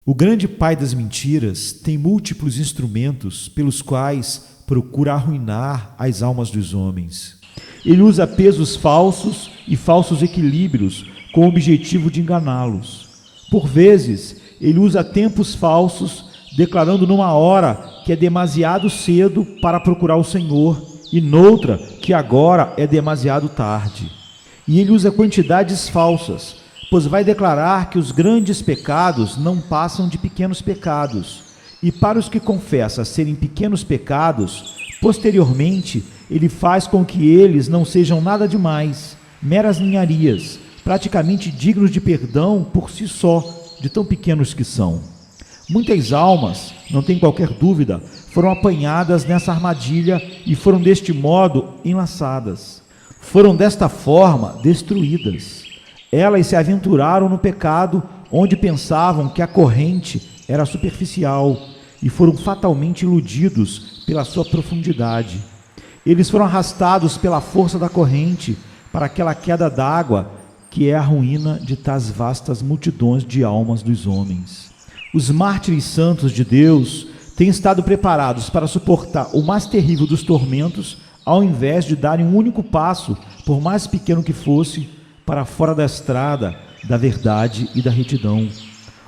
O grande pai das mentiras tem múltiplos instrumentos pelos quais procura arruinar as almas dos homens. Ele usa pesos falsos e falsos equilíbrios com o objetivo de enganá-los. Por vezes, ele usa tempos falsos, declarando numa hora que é demasiado cedo para procurar o Senhor e noutra que agora é demasiado tarde. E ele usa quantidades falsas, pois vai declarar que os grandes pecados não passam de pequenos pecados. E para os que confessa serem pequenos pecados, posteriormente ele faz com que eles não sejam nada demais, meras ninharias, praticamente dignos de perdão por si só, de tão pequenos que são. Muitas almas, não tem qualquer dúvida, foram apanhadas nessa armadilha e foram deste modo enlaçadas. Foram desta forma destruídas. Elas se aventuraram no pecado onde pensavam que a corrente era superficial e foram fatalmente iludidos pela sua profundidade. Eles foram arrastados pela força da corrente para aquela queda d'água que é a ruína de tais vastas multidões de almas dos homens. Os mártires santos de Deus têm estado preparados para suportar o mais terrível dos tormentos, ao invés de darem um único passo, por mais pequeno que fosse, para fora da estrada da verdade e da retidão.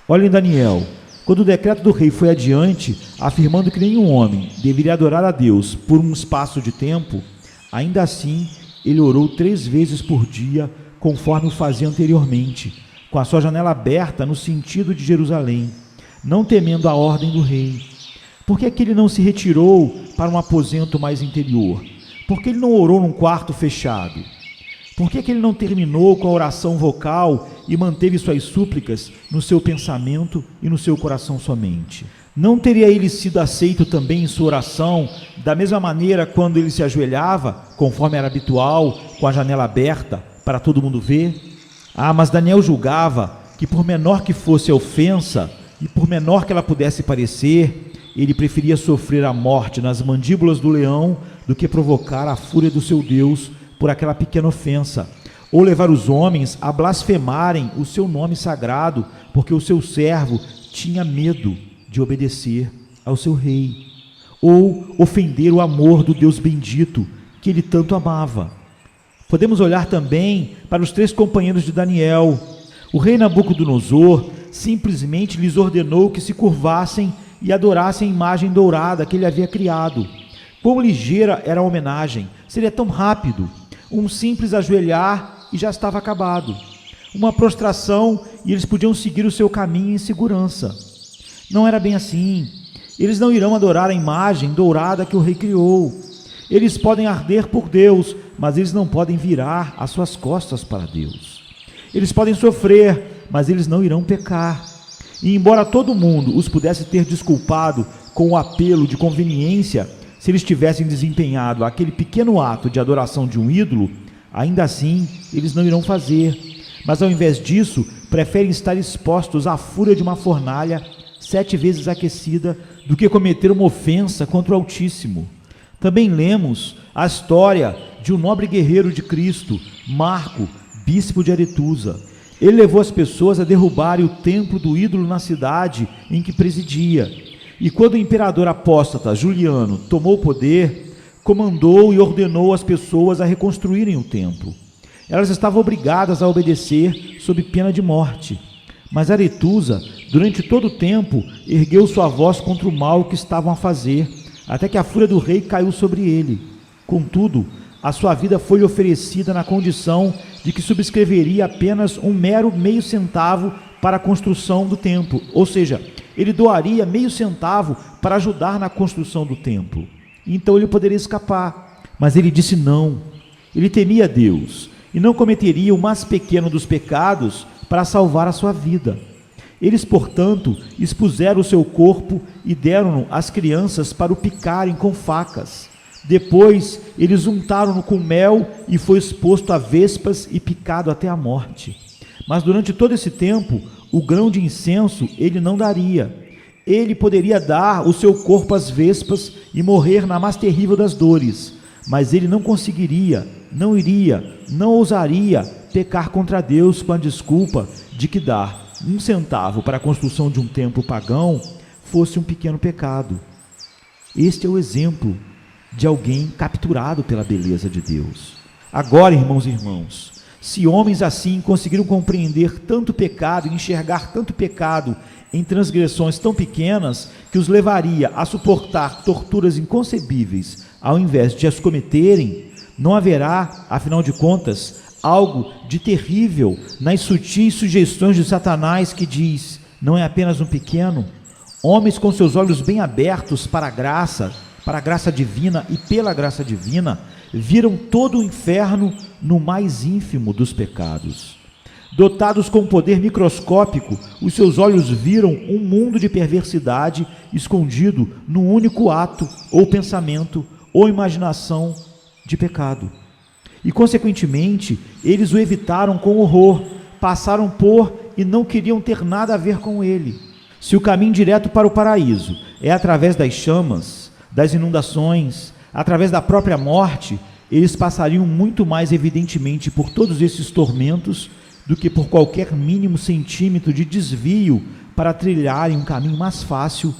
Olhem Daniel, quando o decreto do rei foi adiante, afirmando que nenhum homem deveria adorar a Deus por um espaço de tempo, ainda assim ele orou 3 vezes por dia, conforme o fazia anteriormente, com a sua janela aberta no sentido de Jerusalém, não temendo a ordem do rei. Por que é que ele não se retirou para um aposento mais interior? Por que ele não orou num quarto fechado? Por que é que ele não terminou com a oração vocal e manteve suas súplicas no seu pensamento e no seu coração somente? Não teria ele sido aceito também em sua oração, da mesma maneira quando ele se ajoelhava, conforme era habitual, com a janela aberta, para todo mundo ver? Mas Daniel julgava que por menor que fosse a ofensa, e por menor que ela pudesse parecer, ele preferia sofrer a morte nas mandíbulas do leão do que provocar a fúria do seu Deus por aquela pequena ofensa, ou levar os homens a blasfemarem o seu nome sagrado, porque o seu servo tinha medo de obedecer ao seu rei, ou ofender o amor do Deus bendito que ele tanto amava. Podemos olhar também para os 3 companheiros de Daniel. O rei Nabucodonosor simplesmente lhes ordenou que se curvassem e adorassem a imagem dourada que ele havia criado. Quão ligeira era a homenagem, seria tão rápido. Um simples ajoelhar e já estava acabado. Uma prostração e eles podiam seguir o seu caminho em segurança. Não era bem assim. Eles não irão adorar a imagem dourada que o rei criou. Eles podem arder por Deus, mas eles não podem virar as suas costas para Deus. Eles podem sofrer, mas eles não irão pecar. E embora todo mundo os pudesse ter desculpado com o apelo de conveniência, se eles tivessem desempenhado aquele pequeno ato de adoração de um ídolo, ainda assim eles não irão fazer. Mas ao invés disso, preferem estar expostos à fúria de uma fornalha 7 vezes aquecida do que cometer uma ofensa contra o Altíssimo. Também lemos a história de um nobre guerreiro de Cristo, Marco, bispo de Aretusa. Ele levou as pessoas a derrubarem o templo do ídolo na cidade em que presidia. E quando o imperador apóstata Juliano tomou o poder, comandou e ordenou as pessoas a reconstruírem o templo. Elas estavam obrigadas a obedecer sob pena de morte. Mas Aretusa, durante todo o tempo, ergueu sua voz contra o mal que estavam a fazer, até que a fúria do rei caiu sobre ele. Contudo, a sua vida foi-lhe oferecida na condição de que subscreveria apenas um mero meio centavo para a construção do templo, ou seja, ele doaria meio centavo para ajudar na construção do templo. Então ele poderia escapar, mas ele disse não. Ele temia Deus e não cometeria o mais pequeno dos pecados para salvar a sua vida. Eles, portanto, expuseram o seu corpo e deram-no às crianças para o picarem com facas. Depois, eles untaram-no com mel e foi exposto a vespas e picado até a morte. Mas durante todo esse tempo, o grão de incenso ele não daria. Ele poderia dar o seu corpo às vespas e morrer na mais terrível das dores, mas ele não conseguiria, não iria, não ousaria pecar contra Deus com a desculpa de que dar um centavo para a construção de um templo pagão fosse um pequeno pecado. Este é o exemplo de alguém capturado pela beleza de Deus. Agora, irmãos e irmãs, se homens assim conseguiram compreender tanto pecado e enxergar tanto pecado em transgressões tão pequenas que os levaria a suportar torturas inconcebíveis ao invés de as cometerem, não haverá, afinal de contas, algo de terrível nas sutis sugestões de Satanás que diz: não é apenas um pequeno? Homens com seus olhos bem abertos para a graça divina e pela graça divina, viram todo o inferno no mais ínfimo dos pecados. Dotados com um poder microscópico, os seus olhos viram um mundo de perversidade escondido num único ato, ou pensamento, ou imaginação de pecado. E, consequentemente, eles o evitaram com horror, passaram por e não queriam ter nada a ver com ele. Se o caminho direto para o paraíso é através das chamas, das inundações, através da própria morte, eles passariam muito mais evidentemente por todos esses tormentos do que por qualquer mínimo centímetro de desvio para trilharem um caminho mais fácil,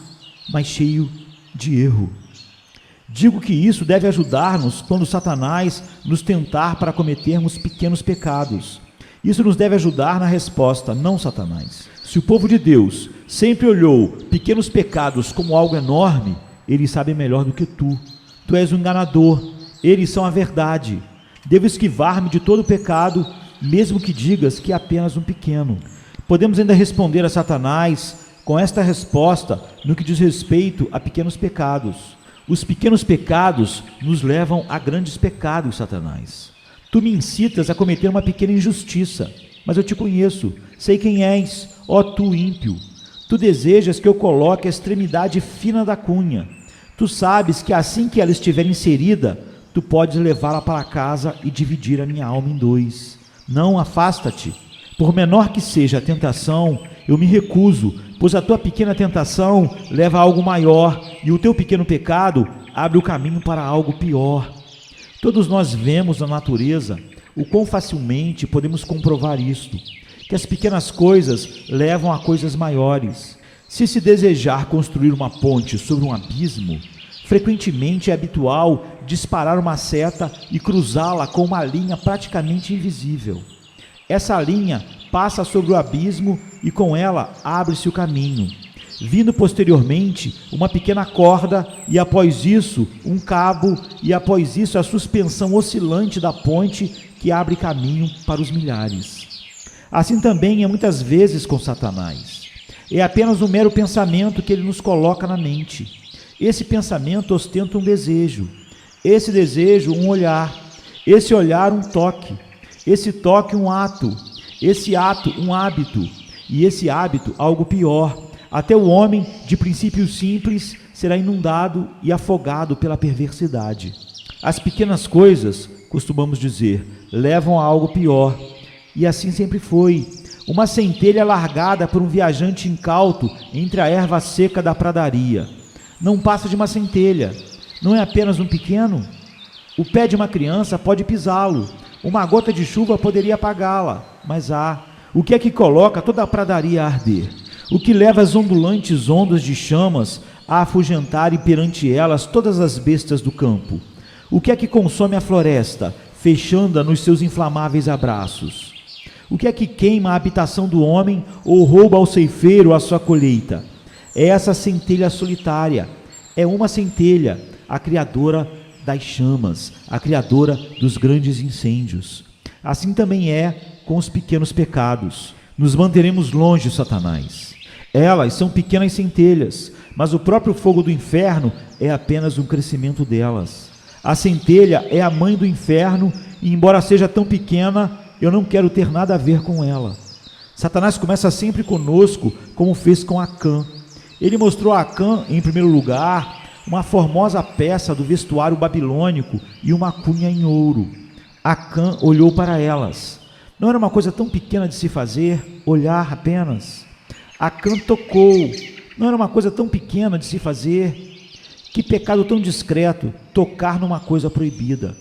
mas cheio de erro. Digo que isso deve ajudar-nos quando Satanás nos tentar para cometermos pequenos pecados. Isso nos deve ajudar na resposta: não, Satanás. Se o povo de Deus sempre olhou pequenos pecados como algo enorme, eles sabem melhor do que tu. Tu és um enganador, eles são a verdade. Devo esquivar-me de todo pecado, mesmo que digas que é apenas um pequeno. Podemos ainda responder a Satanás com esta resposta no que diz respeito a pequenos pecados. Os pequenos pecados nos levam a grandes pecados, Satanás. Tu me incitas a cometer uma pequena injustiça, mas eu te conheço, sei quem és, ó tu ímpio. Tu desejas que eu coloque a extremidade fina da cunha. Tu sabes que assim que ela estiver inserida, tu podes levá-la para casa e dividir a minha alma em dois. Não, afasta-te. Por menor que seja a tentação, eu me recuso, pois a tua pequena tentação leva a algo maior e o teu pequeno pecado abre o caminho para algo pior. Todos nós vemos na natureza o quão facilmente podemos comprovar isto, que as pequenas coisas levam a coisas maiores. Se desejar construir uma ponte sobre um abismo, frequentemente é habitual disparar uma seta e cruzá-la com uma linha praticamente invisível. Essa linha passa sobre o abismo e com ela abre-se o caminho, vindo posteriormente uma pequena corda e após isso um cabo e após isso a suspensão oscilante da ponte que abre caminho para os milhares. Assim também é muitas vezes com Satanás. É apenas um mero pensamento que ele nos coloca na mente. Esse pensamento ostenta um desejo, esse desejo um olhar, esse olhar um toque, esse toque um ato, esse ato um hábito e esse hábito algo pior. Até o homem de princípio simples será inundado e afogado pela perversidade. As pequenas coisas, costumamos dizer, levam a algo pior, e assim sempre foi. Uma centelha largada por um viajante incauto entre a erva seca da pradaria. Não passa de uma centelha, não é apenas um pequeno? O pé de uma criança pode pisá-lo, uma gota de chuva poderia apagá-la, mas o que é que coloca toda a pradaria a arder? O que leva as ondulantes ondas de chamas a afugentarem perante elas todas as bestas do campo? O que é que consome a floresta, fechando-a nos seus inflamáveis abraços? O que é que queima a habitação do homem ou rouba ao ceifeiro a sua colheita? É essa centelha solitária, é uma centelha, a criadora das chamas, a criadora dos grandes incêndios. Assim também é com os pequenos pecados. Nos manteremos longe de Satanás. Elas são pequenas centelhas, mas o próprio fogo do inferno é apenas um crescimento delas. A centelha é a mãe do inferno e, embora seja tão pequena, eu não quero ter nada a ver com ela. Satanás começa sempre conosco, como fez com Acã. Ele mostrou a Acã, em primeiro lugar, uma formosa peça do vestuário babilônico e uma cunha em ouro. Acã olhou para elas. Não era uma coisa tão pequena de se fazer, olhar apenas. Acã tocou. Não era uma coisa tão pequena de se fazer. Que pecado tão discreto, tocar numa coisa proibida.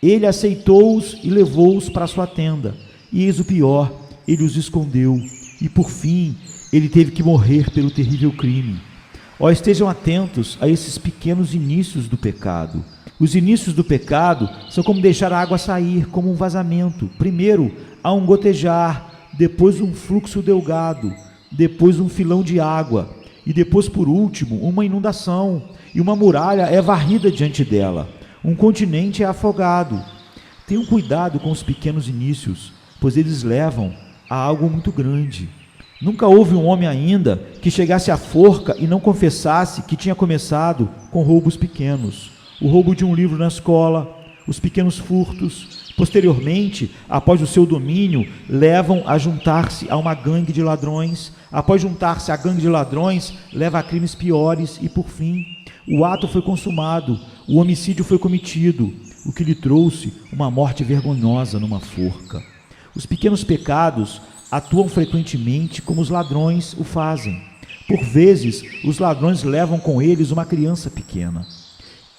Ele aceitou-os e levou-os para sua tenda. E eis o pior, ele os escondeu. e por fim ele teve que morrer pelo terrível crime. Ó, estejam atentos a esses pequenos inícios do pecado. Os inícios do pecado são como deixar a água sair, como um vazamento. Primeiro há um gotejar, depois um fluxo delgado, depois um filão de água, e depois, por último, uma inundação, e uma muralha é varrida diante dela. Um continente é afogado. Tenham cuidado com os pequenos inícios, pois eles levam a algo muito grande. Nunca houve um homem ainda que chegasse à forca e não confessasse que tinha começado com roubos pequenos. O roubo de um livro na escola, os pequenos furtos, posteriormente, após o seu domínio, levam a juntar-se a uma gangue de ladrões. Após juntar-se à gangue de ladrões, leva a crimes piores e, por fim, o ato foi consumado, o homicídio foi cometido, o que lhe trouxe uma morte vergonhosa numa forca. Os pequenos pecados atuam frequentemente como os ladrões o fazem. Por vezes, os ladrões levam com eles uma criança pequena.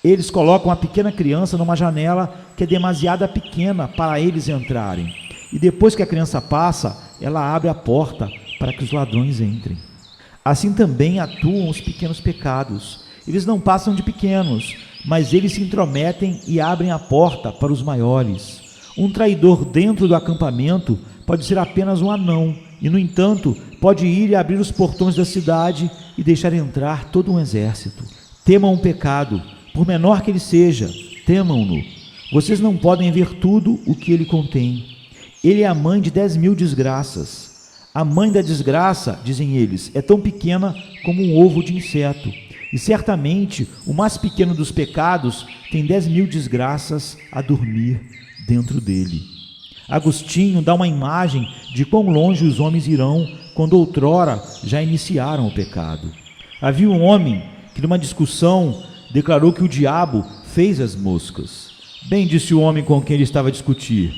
Eles colocam a pequena criança numa janela que é demasiado pequena para eles entrarem. E depois que a criança passa, ela abre a porta para que os ladrões entrem. Assim também atuam os pequenos pecados. Eles não passam de pequenos, mas eles se intrometem e abrem a porta para os maiores. Um traidor dentro do acampamento pode ser apenas um anão, e, no entanto, pode ir e abrir os portões da cidade e deixar entrar todo um exército. Temam o pecado, por menor que ele seja, temam-no. Vocês não podem ver tudo o que ele contém. Ele é a mãe de 10.000 desgraças. A mãe da desgraça, dizem eles, é tão pequena como um ovo de inseto. E certamente o mais pequeno dos pecados tem 10.000 desgraças a dormir dentro dele. Agostinho dá uma imagem de quão longe os homens irão quando outrora já iniciaram o pecado. Havia um homem que, numa discussão, declarou que o diabo fez as moscas. Bem, disse o homem com quem ele estava a discutir,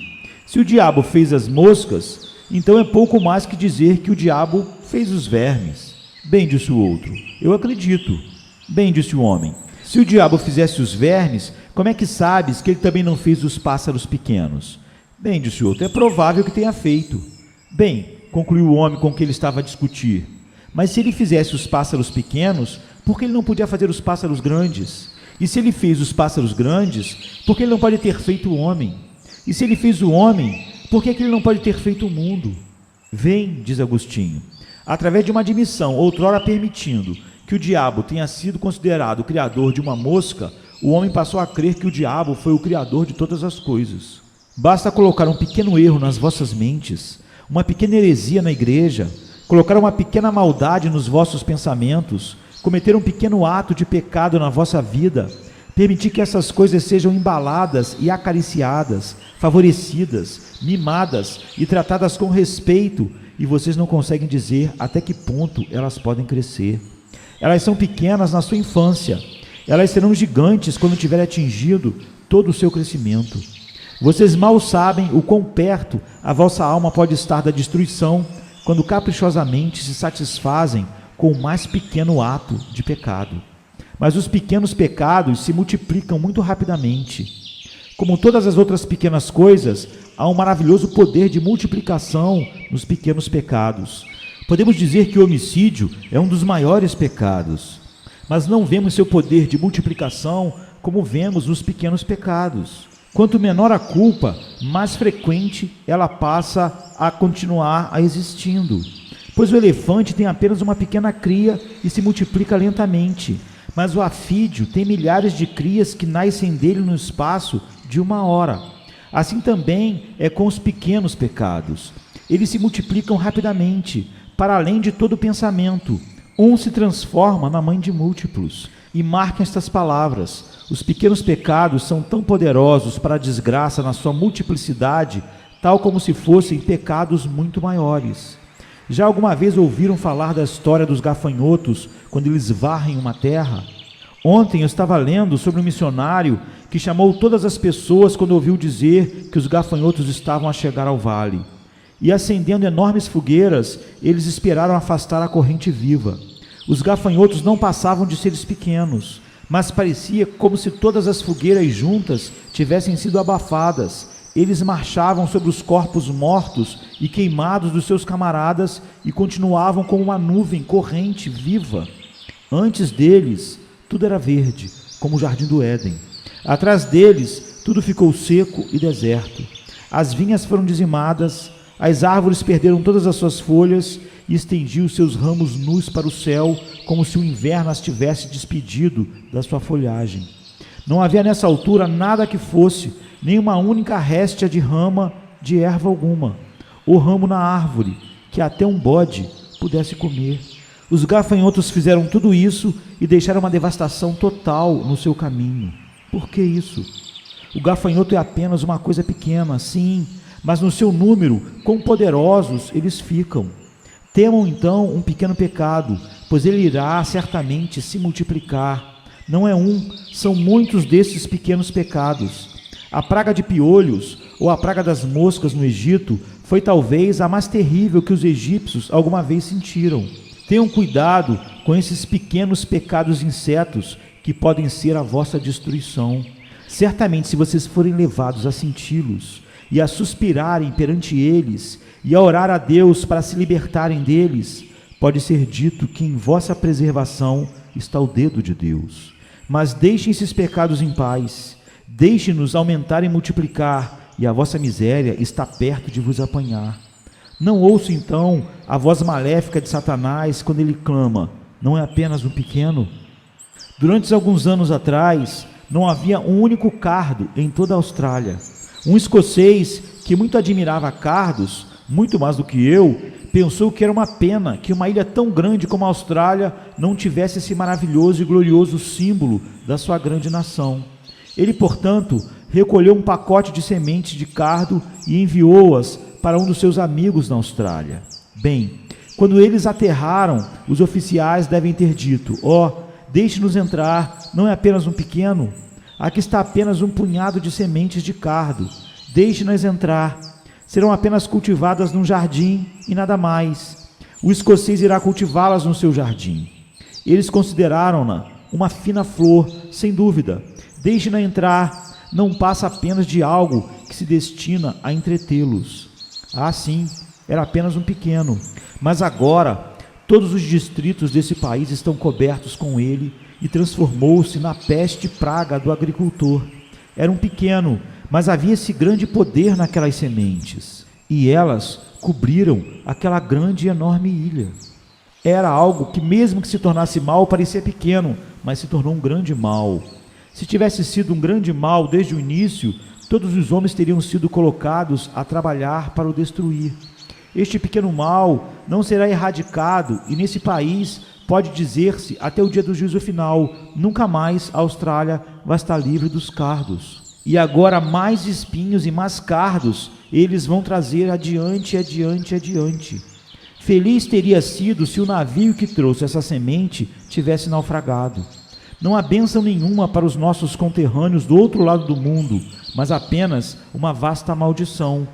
se o diabo fez as moscas, então é pouco mais que dizer que o diabo fez os vermes. Bem, disse o outro, eu acredito. Bem, disse o homem, se o diabo fizesse os vermes, como é que sabes que ele também não fez os pássaros pequenos? Bem, disse o outro, é provável que tenha feito. Bem, concluiu o homem com quem ele estava a discutir, mas se ele fizesse os pássaros pequenos, por que ele não podia fazer os pássaros grandes? E se ele fez os pássaros grandes, por que ele não pode ter feito o homem? E se ele fez o homem, por que ele não pode ter feito o mundo? Vem, diz Agostinho, através de uma admissão, outrora permitindo que o diabo tenha sido considerado o criador de uma mosca, o homem passou a crer que o diabo foi o criador de todas as coisas. Basta colocar um pequeno erro nas vossas mentes, uma pequena heresia na igreja, colocar uma pequena maldade nos vossos pensamentos, cometer um pequeno ato de pecado na vossa vida, permitir que essas coisas sejam embaladas e acariciadas, favorecidas, mimadas e tratadas com respeito, e vocês não conseguem dizer até que ponto elas podem crescer. Elas são pequenas na sua infância, elas serão gigantes quando tiverem atingido todo o seu crescimento. Vocês mal sabem o quão perto a vossa alma pode estar da destruição quando caprichosamente se satisfazem com o mais pequeno ato de pecado. Mas os pequenos pecados se multiplicam muito rapidamente. Como todas as outras pequenas coisas, há um maravilhoso poder de multiplicação nos pequenos pecados. Podemos dizer que o homicídio é um dos maiores pecados, mas não vemos seu poder de multiplicação como vemos nos pequenos pecados. Quanto menor a culpa, mais frequente ela passa a continuar a existindo. Pois o elefante tem apenas uma pequena cria e se multiplica lentamente, mas o afídeo tem milhares de crias que nascem dele no espaço de 1 hora. Assim também é com os pequenos pecados. Eles se multiplicam rapidamente, para além de todo pensamento. Um se transforma na mãe de múltiplos. E marquem estas palavras: os pequenos pecados são tão poderosos para a desgraça na sua multiplicidade, tal como se fossem pecados muito maiores. Já alguma vez ouviram falar da história dos gafanhotos quando eles varrem uma terra? Ontem eu estava lendo sobre um missionário que chamou todas as pessoas quando ouviu dizer que os gafanhotos estavam a chegar ao vale. E acendendo enormes fogueiras, eles esperaram afastar a corrente viva. Os gafanhotos não passavam de seres pequenos, mas parecia como se todas as fogueiras juntas tivessem sido abafadas, Eles marchavam sobre os corpos mortos e queimados dos seus camaradas e continuavam como uma nuvem corrente viva. Antes deles, tudo era verde, como o jardim do Éden. Atrás deles, tudo ficou seco e deserto. As vinhas foram dizimadas, as árvores perderam todas as suas folhas e estendiam os seus ramos nus para o céu, como se o inverno as tivesse despedido da sua folhagem. Não havia nessa altura nada que fosse, nem uma única réstia de rama de erva alguma, ou ramo na árvore, que até um bode pudesse comer. Os gafanhotos fizeram tudo isso e deixaram uma devastação total no seu caminho. Por que isso? O gafanhoto é apenas uma coisa pequena, sim, mas no seu número, quão poderosos eles ficam. Temam então um pequeno pecado, pois ele irá certamente se multiplicar. Não é um, são muitos desses pequenos pecados. A praga de piolhos, ou a praga das moscas no Egito, foi talvez a mais terrível que os egípcios alguma vez sentiram. Tenham cuidado com esses pequenos pecados insetos que podem ser a vossa destruição. Certamente, se vocês forem levados a senti-los e a suspirarem perante eles e a orar a Deus para se libertarem deles, pode ser dito que em vossa preservação está o dedo de Deus. Mas deixem esses pecados em paz, deixem-nos aumentar e multiplicar, e a vossa miséria está perto de vos apanhar. Não ouço então a voz maléfica de Satanás quando ele clama: não é apenas um pequeno? Durante alguns anos atrás, não havia um único cardo em toda a Austrália. Um escocês que muito admirava cardos, muito mais do que eu, pensou que era uma pena que uma ilha tão grande como a Austrália não tivesse esse maravilhoso e glorioso símbolo da sua grande nação. Ele, portanto, recolheu um pacote de sementes de cardo e enviou-as para um dos seus amigos na Austrália. Bem, quando eles aterraram, os oficiais devem ter dito: deixe-nos entrar, não é apenas um pequeno. Aqui está apenas um punhado de sementes de cardo. Deixe-nos entrar. Serão apenas cultivadas num jardim e nada mais. O escocês irá cultivá-las no seu jardim. Eles consideraram-na uma fina flor, sem dúvida. Deixe-na entrar. Não passa apenas de algo que se destina a entretê-los. Sim, era apenas um pequeno. Mas agora, todos os distritos desse país estão cobertos com ele e transformou-se na peste praga do agricultor. Era um pequeno, mas havia esse grande poder naquelas sementes, e elas cobriram aquela grande e enorme ilha. Era algo que, mesmo que se tornasse mal, parecia pequeno, mas se tornou um grande mal. Se tivesse sido um grande mal desde o início, todos os homens teriam sido colocados a trabalhar para o destruir. Este pequeno mal não será erradicado, e nesse país pode dizer-se até o dia do juízo final: nunca mais a Austrália vai estar livre dos cardos. E agora mais espinhos e mais cardos eles vão trazer adiante. Feliz teria sido se o navio que trouxe essa semente tivesse naufragado. Não há bênção nenhuma para os nossos conterrâneos do outro lado do mundo, mas apenas uma vasta maldição.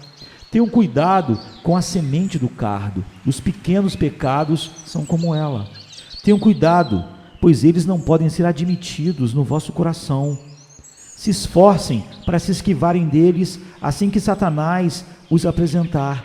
Tenham cuidado com a semente do cardo. Os pequenos pecados são como ela. Tenham cuidado, pois eles não podem ser admitidos no vosso coração. Se esforcem para se esquivarem deles assim que Satanás os apresentar.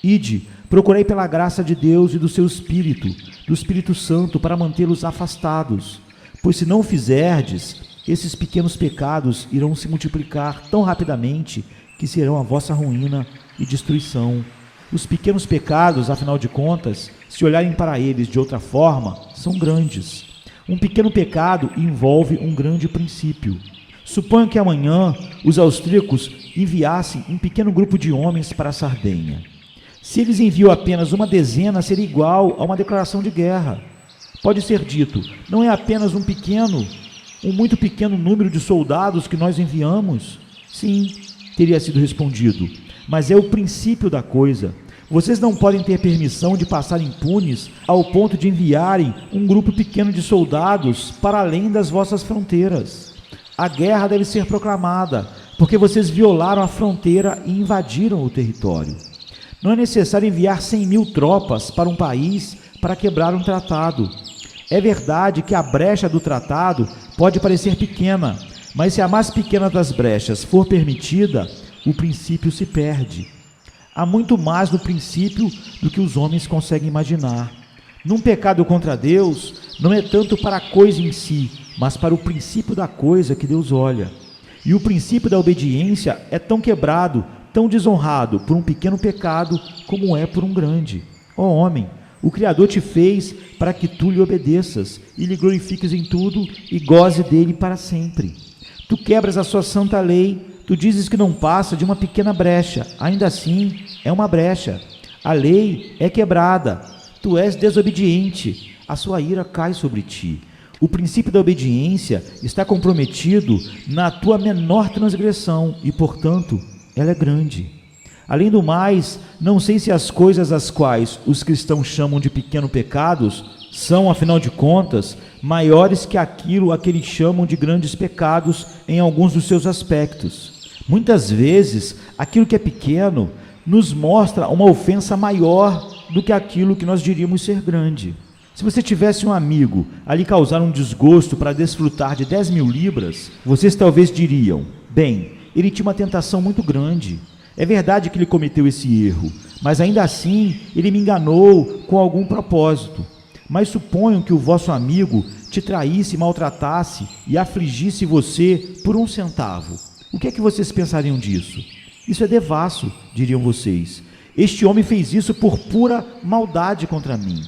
Ide, procurei pela graça de Deus e do seu Espírito, do Espírito Santo, para mantê-los afastados. Pois se não o fizerdes, esses pequenos pecados irão se multiplicar tão rapidamente que serão a vossa ruína e destruição. Os pequenos pecados, afinal de contas, se olharem para eles de outra forma, são grandes. Um pequeno pecado envolve um grande princípio. Suponho que amanhã os austríacos enviassem um pequeno grupo de homens para a Sardenha. Se eles enviam apenas uma dezena, seria igual a uma declaração de guerra. Pode ser dito: não é apenas um muito pequeno número de soldados que nós enviamos? Sim, teria sido respondido, mas é o princípio da coisa. Vocês não podem ter permissão de passar impunes ao ponto de enviarem um grupo pequeno de soldados para além das vossas fronteiras. A guerra deve ser proclamada, porque vocês violaram a fronteira e invadiram o território. Não é necessário enviar 100.000 tropas para um país para quebrar um tratado. É verdade que a brecha do tratado pode parecer pequena, mas se a mais pequena das brechas for permitida, o princípio se perde. Há muito mais no princípio do que os homens conseguem imaginar. Num pecado contra Deus, não é tanto para a coisa em si, mas para o princípio da coisa que Deus olha. E o princípio da obediência é tão quebrado, tão desonrado por um pequeno pecado como é por um grande. Ó homem, o Criador te fez para que tu lhe obedeças e lhe glorifiques em tudo e goze dele para sempre. Tu quebras a sua santa lei, tu dizes que não passa de uma pequena brecha, ainda assim é uma brecha. A lei é quebrada, tu és desobediente, a sua ira cai sobre ti. O princípio da obediência está comprometido na tua menor transgressão e, portanto, ela é grande. Além do mais, não sei se as coisas às quais os cristãos chamam de pequenos pecados são, afinal de contas, maiores que aquilo a que eles chamam de grandes pecados em alguns dos seus aspectos. Muitas vezes, aquilo que é pequeno nos mostra uma ofensa maior do que aquilo que nós diríamos ser grande. Se você tivesse um amigo a lhe causar um desgosto para desfrutar de 10.000 libras, vocês talvez diriam: bem, ele tinha uma tentação muito grande. É verdade que ele cometeu esse erro, mas ainda assim ele me enganou com algum propósito. Mas suponham que o vosso amigo te traísse, maltratasse e afligisse você por 1 centavo. O que é que vocês pensariam disso? Isso é devasso, diriam vocês. Este homem fez isso por pura maldade contra mim.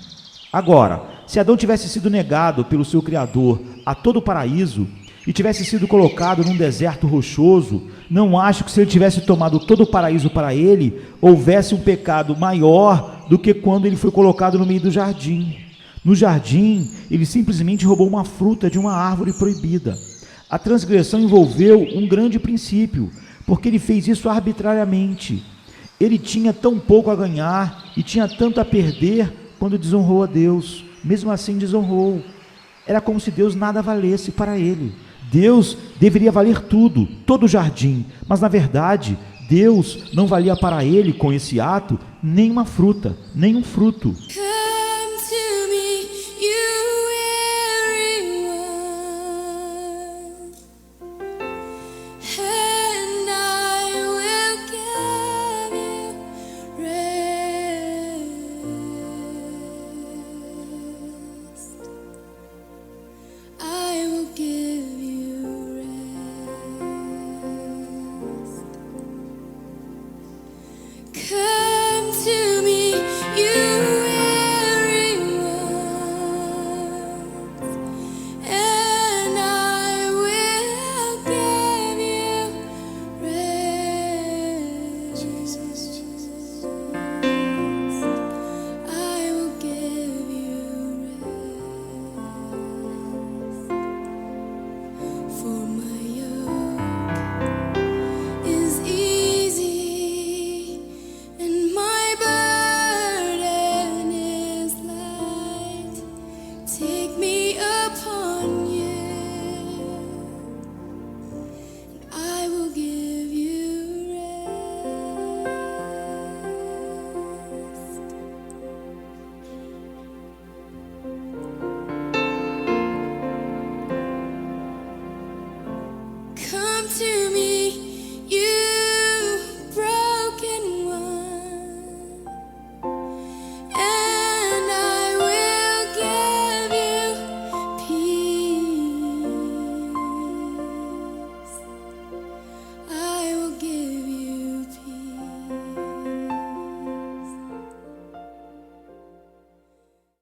Agora, se Adão tivesse sido negado pelo seu Criador a todo o paraíso e tivesse sido colocado num deserto rochoso, não acho que se ele tivesse tomado todo o paraíso para ele, houvesse um pecado maior do que quando ele foi colocado no meio do jardim. No jardim, ele simplesmente roubou uma fruta de uma árvore proibida. A transgressão envolveu um grande princípio, porque ele fez isso arbitrariamente. Ele tinha tão pouco a ganhar e tinha tanto a perder quando desonrou a Deus. Mesmo assim desonrou. Era como se Deus nada valesse para ele. Deus deveria valer tudo, todo o jardim, mas na verdade Deus não valia para ele com esse ato nem uma fruta, nem um fruto. Take me